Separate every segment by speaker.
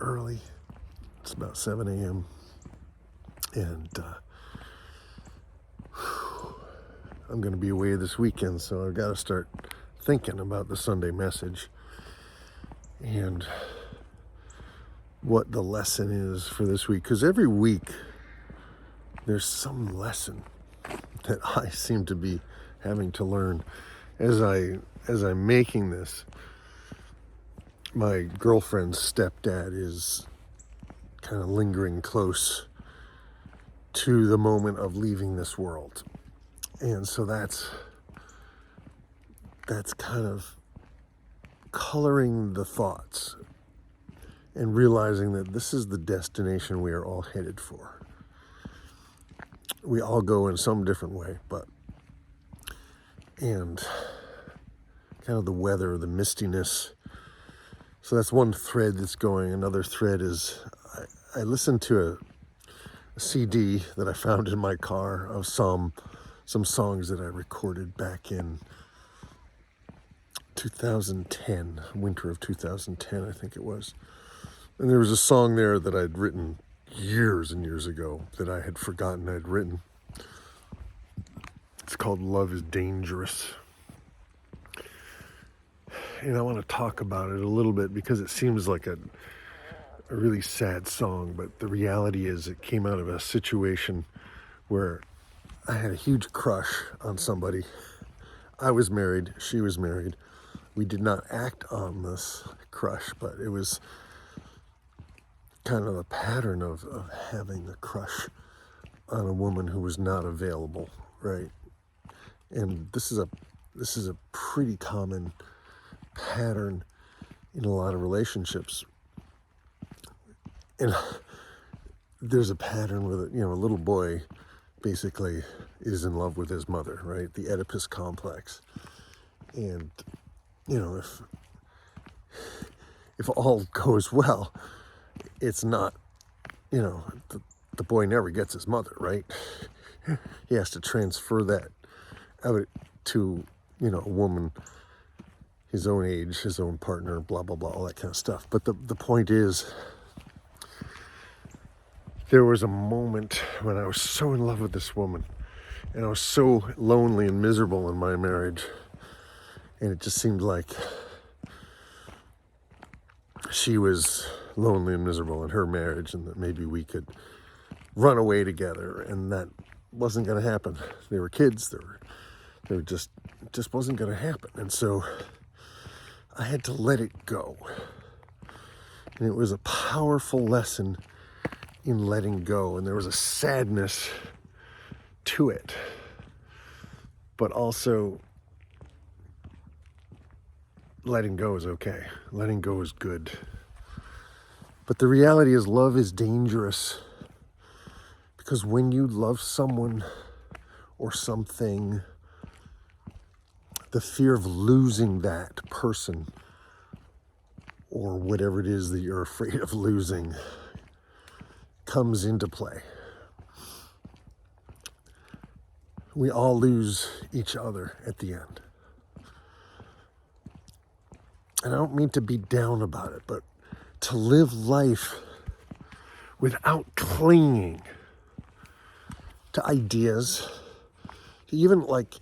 Speaker 1: early. It's about 7 a.m. And I'm going to be away this weekend, so I've got to start thinking about the Sunday message and what the lesson is for this week. Because every week there's some lesson that I seem to be having to learn as I'm making this. My girlfriend's stepdad is kind of lingering close to the moment of leaving this world. And so that's kind of coloring the thoughts and realizing that this is the destination we are all headed for. We all go in some different way, and kind of the weather, the mistiness. So that's one thread that's going. Another thread is I listened to a CD that I found in my car of some songs that I recorded back in 2010, winter of 2010, I think it was. And there was a song there that I'd written years and years ago that I had forgotten I'd written. It's called Love is Dangerous. And I want to talk about it a little bit because it seems like a really sad song, but the reality is it came out of a situation where I had a huge crush on somebody. I was married, she was married. We did not act on this crush, but it was kind of a pattern of having a crush on a woman who was not available, right? And this is a pretty common pattern in a lot of relationships. And there's a pattern with a little boy basically is in love with his mother, right? The Oedipus complex. And if all goes well, it's not, the boy never gets his mother, right? He has to transfer that out to, a woman his own age, his own partner, blah, blah, blah, all that kind of stuff. But the point is, there was a moment when I was so in love with this woman, and I was so lonely and miserable in my marriage, and it just seemed like she was lonely and miserable in her marriage, and that maybe we could run away together, and that wasn't going to happen. They were kids. They were just wasn't going to happen, and so I had to let it go. And it was a powerful lesson in letting go, and there was a sadness to it, but also letting go is okay. Letting go is good. But the reality is, love is dangerous, because when you love someone or something, the fear of losing that person or whatever it is that you're afraid of losing comes into play. We all lose each other at the end. And I don't mean to be down about it, but to live life without clinging to ideas, even like,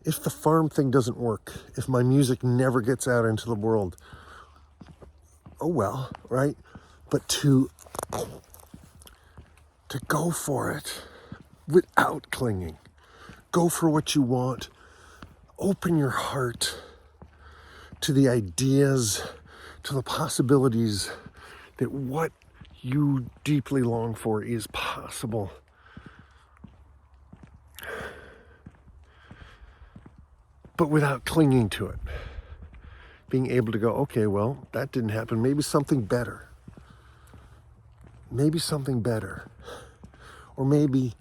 Speaker 1: if the farm thing doesn't work, if my music never gets out into the world, oh well, right? But to go for it without clinging. Go for what you want. Open your heart to the ideas, to the possibilities that what you deeply long for is possible. But without clinging to it. Being able to go, okay, well, that didn't happen. Maybe something better. Maybe something better. Or maybe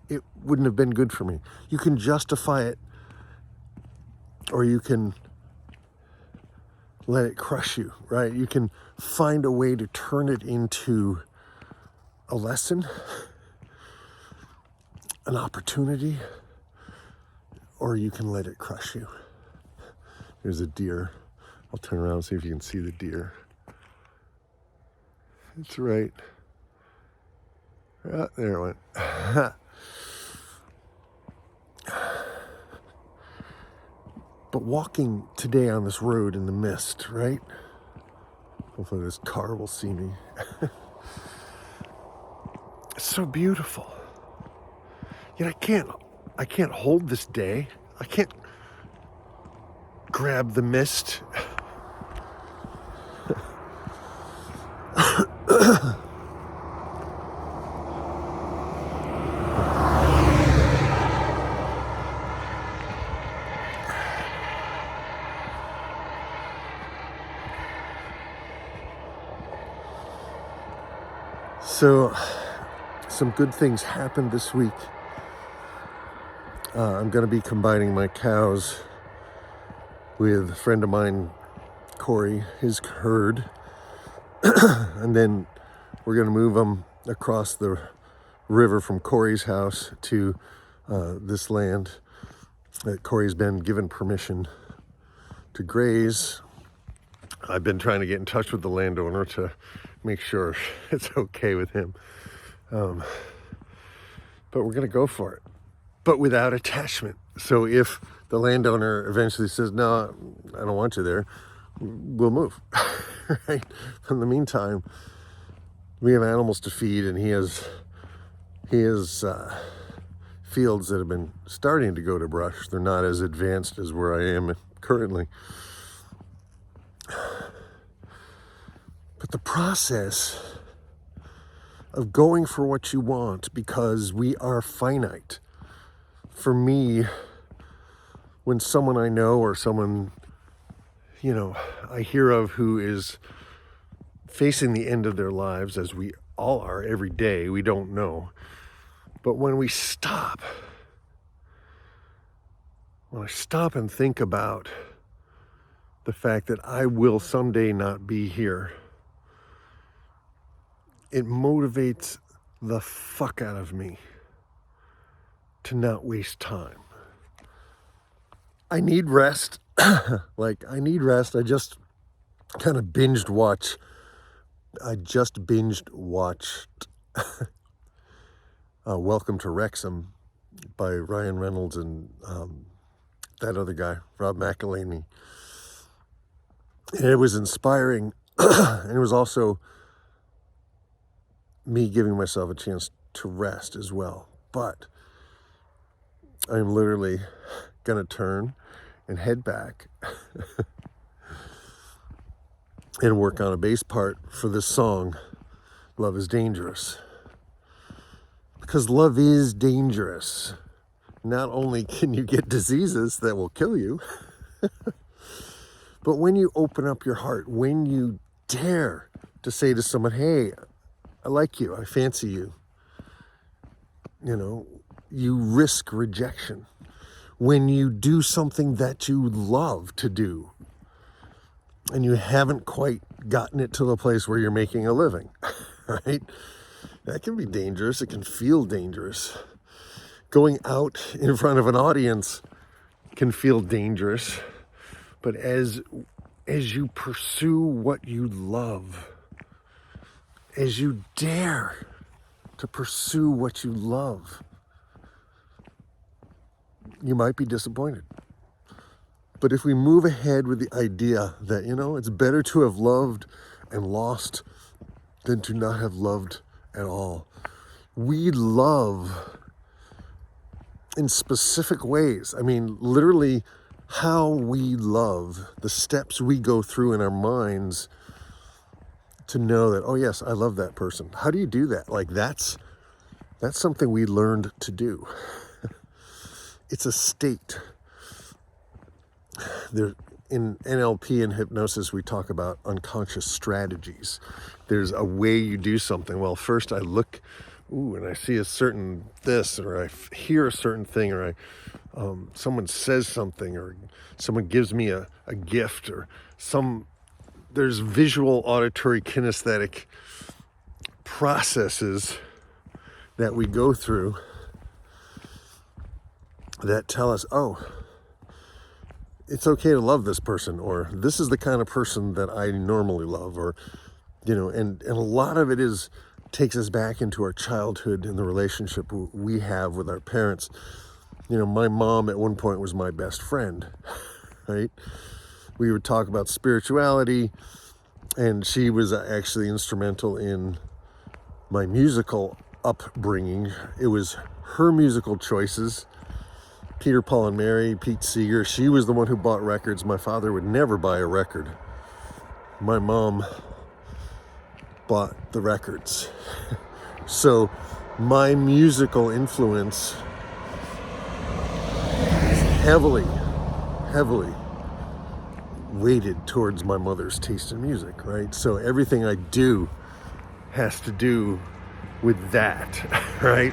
Speaker 1: it wouldn't have been good for me. You can justify it, or you can let it crush you, right? You can find a way to turn it into a lesson, an opportunity, or you can let it crush you. There's a deer. I'll turn around and see if you can see the deer. That's right. There it went. But walking today on this road in the mist, right? Hopefully this car will see me. It's so beautiful. Yet I can't hold this day. I can't grab the mist. So, some good things happened this week. I'm going to be combining my cows with a friend of mine, Corey, his herd. And then we're going to move them across the river from Corey's house to this land that Corey's been given permission to graze. I've been trying to get in touch with the landowner to make sure it's okay with him. But we're going to go for it, but without attachment. So if the landowner eventually says, no, I don't want you there, we'll move, right? In the meantime, we have animals to feed, and he has fields that have been starting to go to brush. They're not as advanced as where I am currently. But the process of going for what you want, because we are finite. For me, when someone I know or someone, I hear of who is facing the end of their lives, as we all are every day, we don't know. But when I stop and think about the fact that I will someday not be here, it motivates the fuck out of me to not waste time. I need rest. I need rest. I just binged watched Welcome to Wrexham by Ryan Reynolds and that other guy, Rob McElhenney. And it was inspiring. And it was also me giving myself a chance to rest as well. But I'm literally going to turn and head back and work on a bass part for this song, Love is Dangerous. Because love is dangerous. Not only can you get diseases that will kill you, but when you open up your heart, when you dare to say to someone, hey, I like you, I fancy you, you risk rejection. When you do something that you love to do, and you haven't quite gotten it to the place where you're making a living, right? That can be dangerous. It can feel dangerous. Going out in front of an audience can feel dangerous. But as you pursue what you love, as you dare to pursue what you love, you might be disappointed. But if we move ahead with the idea that, it's better to have loved and lost than to not have loved at all. We love in specific ways. I mean, literally how we love, the steps we go through in our minds to know that, oh yes, I love that person. How do you do that? That's something we learned to do. It's a state. There, in NLP and hypnosis, we talk about unconscious strategies. There's a way you do something. Well, first I look, and I see a certain this, or I hear a certain thing, or someone says something, or someone gives me a gift, or there's visual, auditory, kinesthetic processes that we go through that tell us, oh, it's okay to love this person, or this is the kind of person that I normally love, or and a lot of it takes us back into our childhood and the relationship we have with our parents. My mom at one point was my best friend, right? We would talk about spirituality, and she was actually instrumental in my musical upbringing. It was her musical choices. Peter, Paul, and Mary, Pete Seeger. She was the one who bought records. My father would never buy a record. My mom bought the records. So my musical influence is heavily weighted towards my mother's taste in music, right? So everything I do has to do with that, right?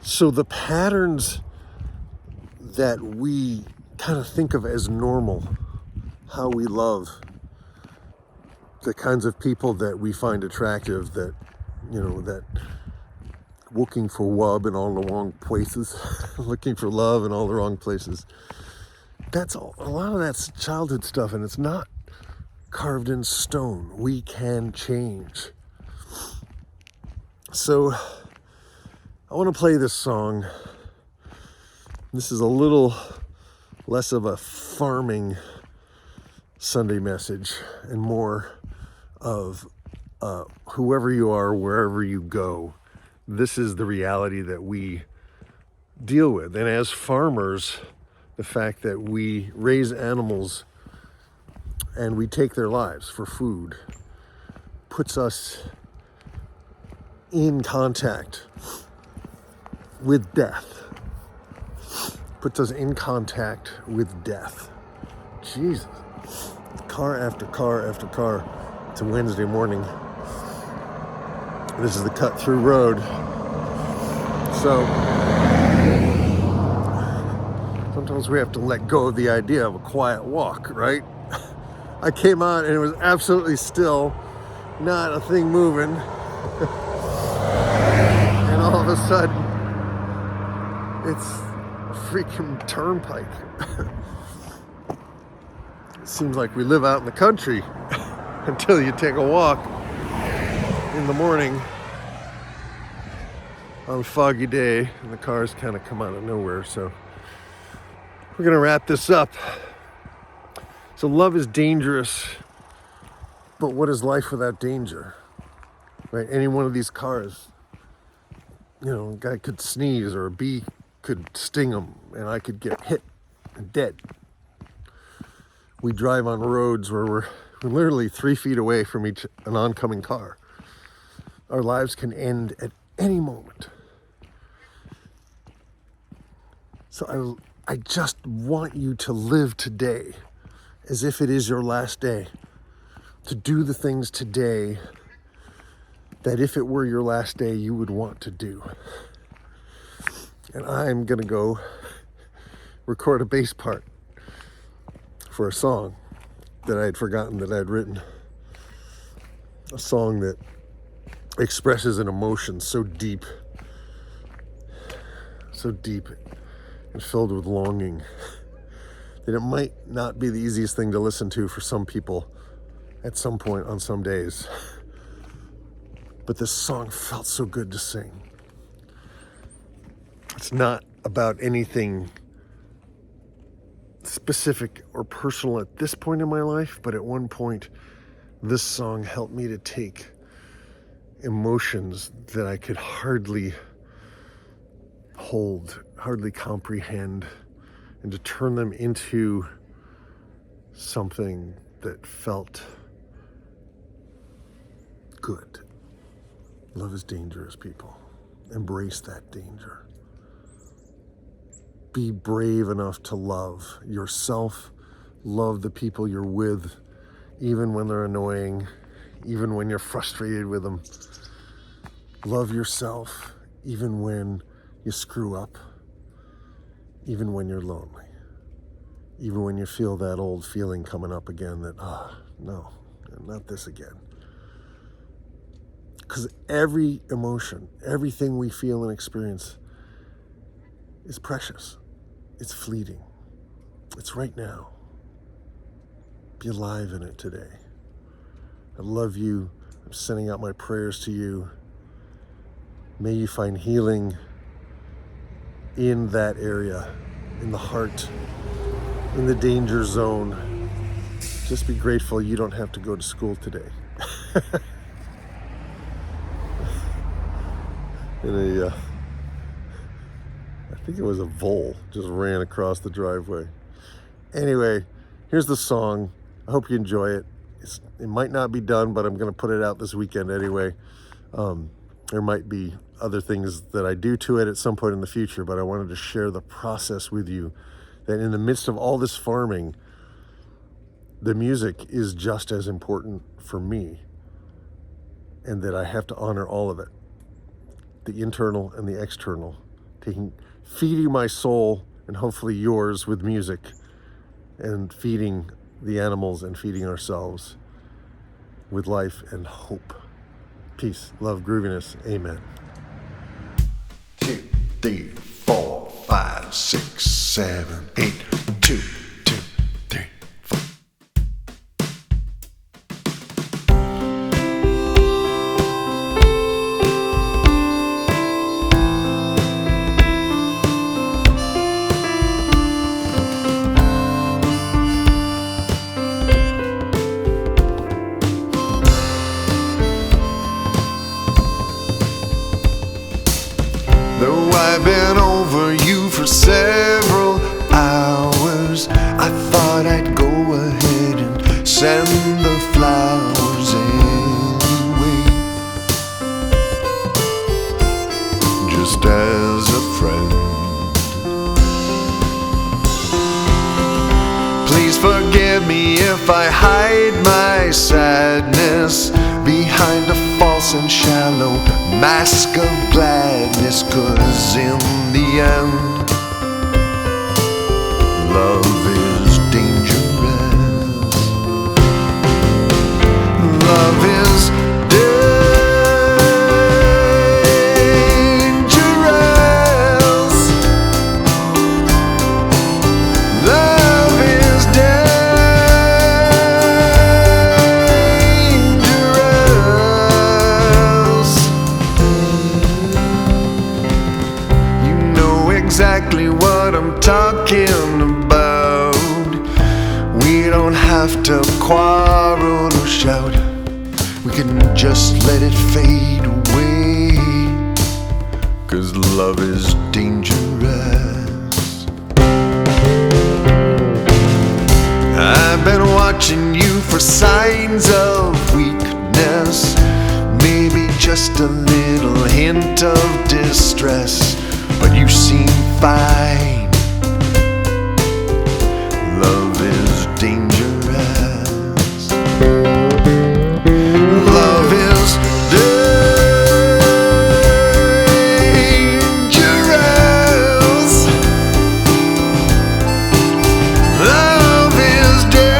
Speaker 1: So the patterns that we kind of think of as normal, how we love, the kinds of people that we find attractive, that looking for wub in all the wrong places, looking for love in all the wrong places. That's a lot of that's childhood stuff, and it's not carved in stone. We can change. So I want to play this song. This is a little less of a farming Sunday message and more of whoever you are, wherever you go, this is the reality that we deal with. And as farmers, the fact that we raise animals and we take their lives for food puts us in contact with death. Puts us in contact with death. Jesus. Car after car after car. It's a Wednesday morning. This is the cut through road. So sometimes we have to let go of the idea of a quiet walk, right? I came out and it was absolutely still, not a thing moving. And all of a sudden, it's a freaking turnpike. It seems like we live out in the country until you take a walk in the morning on a foggy day and the cars kind of come out of nowhere. So we're going to wrap this up. So love is dangerous, but what is life without danger? Right? Any one of these cars, a guy could sneeze or a bee could sting him and I could get hit and dead. We drive on roads where we're literally 3 feet away from an oncoming car. Our lives can end at any moment. So I just want you to live today as if it is your last day. To do the things today that if it were your last day, you would want to do. And I'm going to go record a bass part for a song that I had forgotten that I had written. A song that expresses an emotion so deep and filled with longing that it might not be the easiest thing to listen to for some people at some point on some days. But this song felt so good to sing. It's not about anything specific or personal at this point in my life, but at one point, this song helped me to take emotions that I could hardly hold, hardly comprehend, and to turn them into something that felt good. Love is dangerous, people. Embrace that danger. Be brave enough to love yourself, love the people you're with, even when they're annoying, even when you're frustrated with them. Love yourself, even when you screw up, even when you're lonely, even when you feel that old feeling coming up again that, no, not this again. Because every emotion, everything we feel and experience is precious. It's fleeting. It's right now. Be alive in it today. I love you. I'm sending out my prayers to you. May you find healing in that area, in the heart, in the danger zone. Just be grateful you don't have to go to school today. I think it was a vole just ran across the driveway. Anyway, here's the song. I hope you enjoy it. It might not be done, but I'm going to put it out this weekend anyway. There might be other things that I do to it at some point in the future, but I wanted to share the process with you, that in the midst of all this farming, the music is just as important for me, and that I have to honor all of it, the internal and the external, feeding my soul and hopefully yours with music, and feeding the animals and feeding ourselves with life and hope. Peace, love, grooviness. Amen. 2, 3, 4, 5, 6, 7, 8, 2, 2, 3, 4. Though I've been over you for several hours, I thought I'd go ahead and send the flowers anyway, just as a friend. Please forgive me if I hide my sadness behind a false and shallow mask of gladness, 'cause in the end, love is dangerous. Love is dangerous. Love is dangerous. You know exactly what I'm talking about. We don't have to quarrel or shout. We can just let it fade away, 'cause love is dangerous. I've been watching you for signs of weakness, maybe just a little hint of distress, but you seem fine. Love is dangerous. Love is dangerous. Love is dangerous.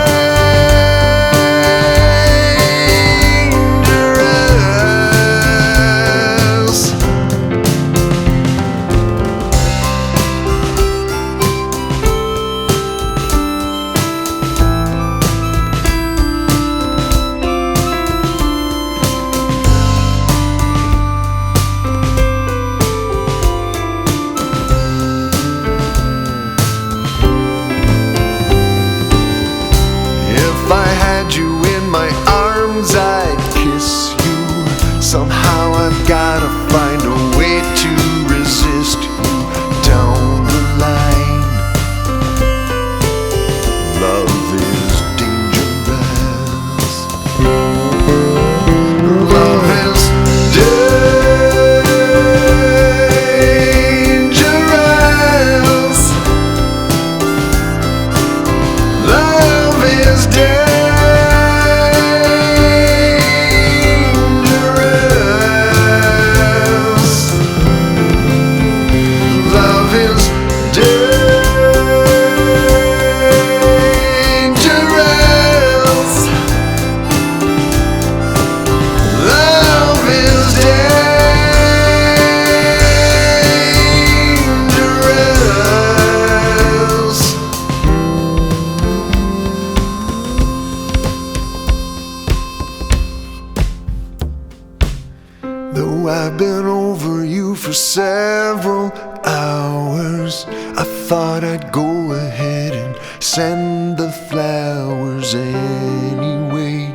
Speaker 2: over you for several hours. I thought I'd go ahead and send the flowers anyway,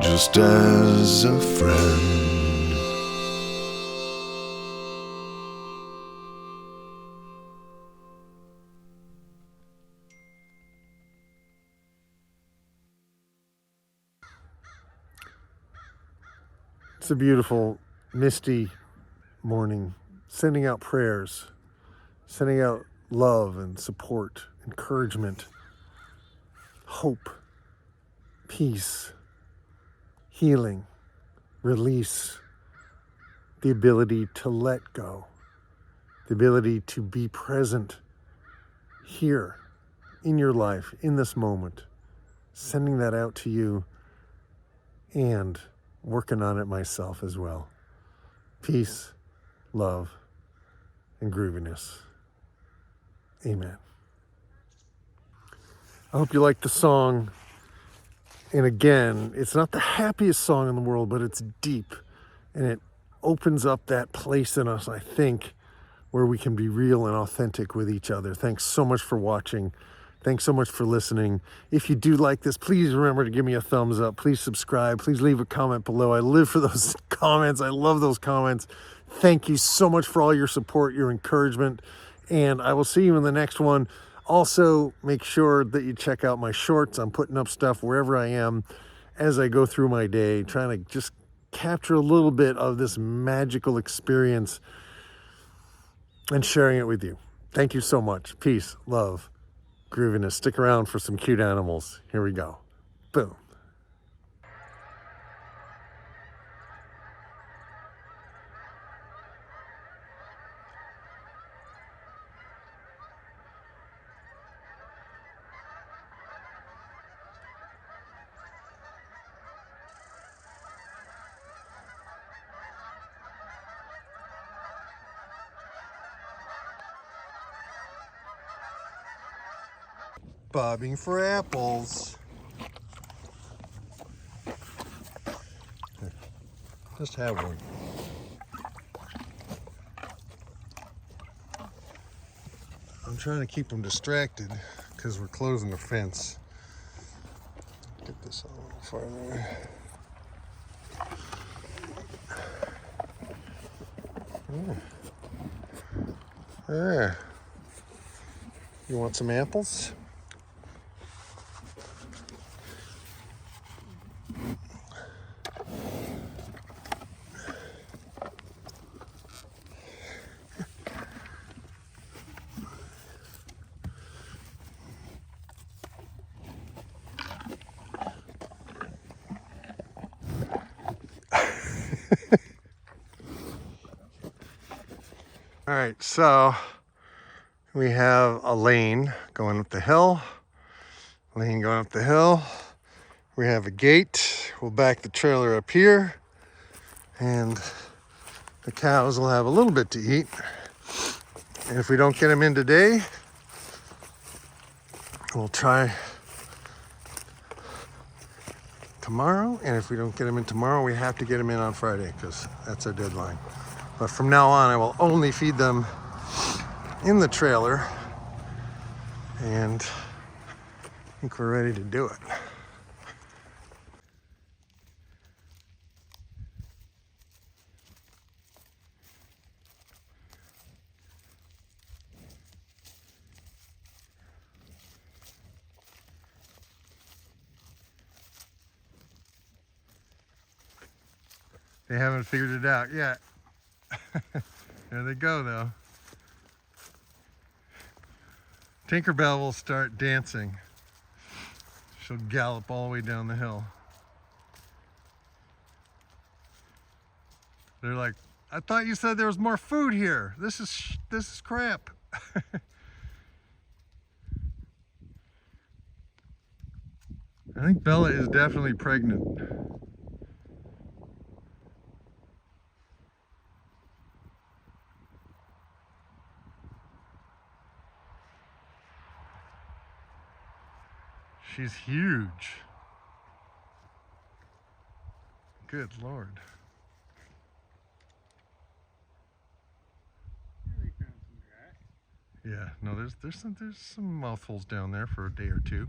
Speaker 2: just as a friend.
Speaker 1: It's a beautiful, misty morning, sending out prayers, sending out love and support, encouragement, hope, peace, healing, release, the ability to let go, the ability to be present here in your life, in this moment, sending that out to you and working on it myself as well. Peace, love, and grooviness. Amen. I hope you like the song. And again, it's not the happiest song in the world, but it's deep. And it opens up that place in us, I think, where we can be real and authentic with each other. Thanks so much for watching. Thanks so much for listening. If you do like this, please remember to give me a thumbs up. Please subscribe. Please leave a comment below. I live for those comments. I love those comments. Thank you so much for all your support, your encouragement, and I will see you in the next one. Also, make sure that you check out my shorts. I'm putting up stuff wherever I am as I go through my day, trying to just capture a little bit of this magical experience and sharing it with you. Thank you so much. Peace, love, grooviness. Stick around for some cute animals. Here we go. Boom. Bobbing for apples. Just have one. I'm trying to keep them distracted because we're closing the fence. Get this a little farther. There. You want some apples? All right, so we have a lane going up the hill, lane going up the hill. We have a gate. We'll back the trailer up here, and the cows will have a little bit to eat. And if we don't get them in today, we'll try tomorrow. And if we don't get them in tomorrow, we have to get them in on Friday because that's our deadline. But from now on, I will only feed them in the trailer, and I think we're ready to do it. They haven't figured it out yet. There they go, though. Tinkerbell will start dancing. She'll gallop all the way down the hill. They're like, I thought you said there was more food here. This is crap. I think Bella is definitely pregnant. She's huge. Good Lord. Yeah, no, there's some mouthfuls down there for a day or two.